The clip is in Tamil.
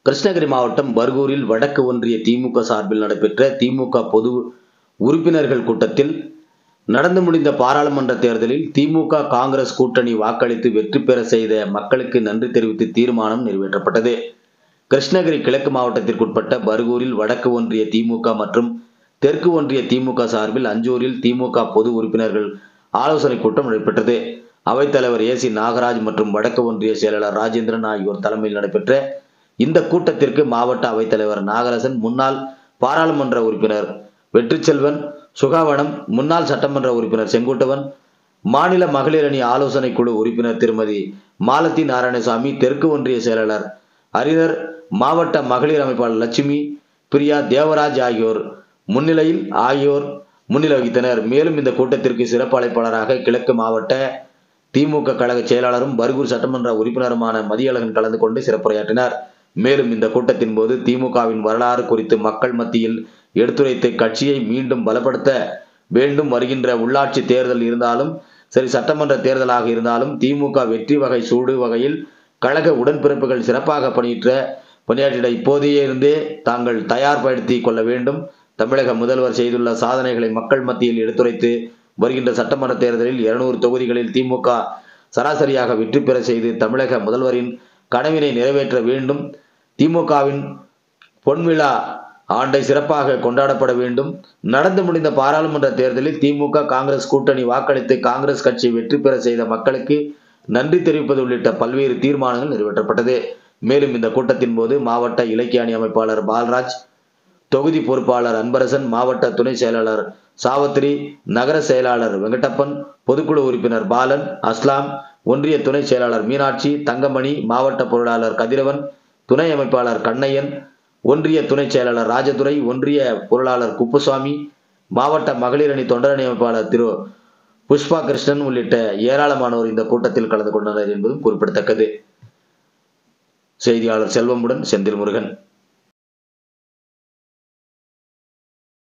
கிருஷ்ணகிரி மாவட்டம் பர்கூரில் வடக்கு ஒன்றிய திமுக சார்பில் நடைபெற்ற திமுக பொது உறுப்பினர்கள் கூட்டத்தில் நடந்து முடிந்த பாராளுமன்ற தேர்தலில் திமுக காங்கிரஸ் கூட்டணி வாக்களித்து வெற்றி பெற செய்த மக்களுக்கு நன்றி தெரிவித்து தீர்மானம் நிறைவேற்றப்பட்டது. கிருஷ்ணகிரி கிழக்கு மாவட்டத்திற்குட்பட்ட பர்கூரில் வடக்கு ஒன்றிய திமுக மற்றும் தெற்கு ஒன்றிய திமுக சார்பில் அஞ்சூரில் திமுக பொது உறுப்பினர்கள் ஆலோசனை கூட்டம் நடைபெற்றது. அவைத்தலைவர் ஏசி நாகராஜ் மற்றும் வடக்கு ஒன்றிய செயலாளர் ராஜேந்திரன் ஆகியோர் தலைமையில் நடைபெற்ற இந்த கூட்டத்திற்கு மாவட்ட அவைத்தலைவர் நாகராசன், முன்னாள் பாராளுமன்ற உறுப்பினர் வெற்றிச்செல்வன், சுகாவனம், முன்னாள் சட்டமன்ற உறுப்பினர் செங்குட்டுவன், மாநில மகளிர் அணி ஆலோசனை குழு உறுப்பினர் திருமதி மாலதி நாராயணசாமி, தெற்கு ஒன்றிய செயலாளர் ஹரிஹர், மாவட்ட மகளிர் அமைப்பாளர் லட்சுமி பிரியா, தேவராஜ் ஆகியோர் முன்னிலை வகித்தனர். மேலும் இந்த கூட்டத்திற்கு சிறப்பு அழைப்பாளராக கிழக்கு மாவட்ட திமுக கழக செயலாளரும் பர்கூர் சட்டமன்ற உறுப்பினருமான மதியழகன் கலந்து கொண்டு சிறப்புரையாற்றினார். மேலும் இந்த கூட்டத்தின் போது திமுகவின் வரலாறு குறித்து மக்கள் மத்தியில் எடுத்துரைத்து கட்சியை மீண்டும் பலப்படுத்த வேண்டும். வருகின்ற உள்ளாட்சி தேர்தல் இருந்தாலும் சரி, சட்டமன்ற தேர்தலாக இருந்தாலும் திமுக வெற்றி வகை சூடு வகையில் கழக உடன்பிறப்புகள் சிறப்பாக பணியாற்றிட இப்போதையே இருந்தே தாங்கள் தயார்படுத்திக் கொள்ள வேண்டும். தமிழக முதல்வர் செய்துள்ள சாதனைகளை மக்கள் மத்தியில் எடுத்துரைத்து வருகின்ற சட்டமன்ற தேர்தலில் 200 தொகுதிகளில் திமுக சராசரியாக வெற்றி பெற செய்து தமிழக முதல்வரின் கனவினை நிறைவேற்ற வேண்டும். திமுகவின் பொன்விழா ஆண்டை சிறப்பாக கொண்டாடப்பட வேண்டும். நடந்து முடிந்த பாராளுமன்ற தேர்தலில் திமுக காங்கிரஸ் கூட்டணி வாக்களித்து காங்கிரஸ் கட்சி வெற்றி பெற செய்த மக்களுக்கு நன்றி தெரிவிப்பது உள்ளிட்ட பல்வேறு தீர்மானங்கள் நிறைவேற்றப்பட்டது. மேலும் இந்த கூட்டத்தின் போது மாவட்ட இலக்கிய அணி அமைப்பாளர் பால்ராஜ், தொகுதி பொறுப்பாளர் அன்பரசன், மாவட்ட துணை செயலாளர் சாவத்திரி, நகர செயலாளர் வெங்கடப்பன், பொதுக்குழு உறுப்பினர் பாலன், அஸ்லாம், ஒன்றிய துணை செயலாளர் மீனாட்சி, தங்கமணி, மாவட்ட பொருளாளர் கதிரவன், துணை அமைப்பாளர் கண்ணையன், ஒன்றிய துணை செயலாளர் ராஜதுரை, ஒன்றிய பொருளாளர் குப்புசாமி, மாவட்ட மகளிர் அணி தொண்டரணி அமைப்பாளர் திரு புஷ்பா கிருஷ்ணன் உள்ளிட்ட ஏராளமானோர் இந்த கூட்டத்தில் கலந்து கொண்டனர் என்பதும் குறிப்பிடத்தக்கது. செய்தியாளர் செல்வமுடன் செந்தில் முருகன்.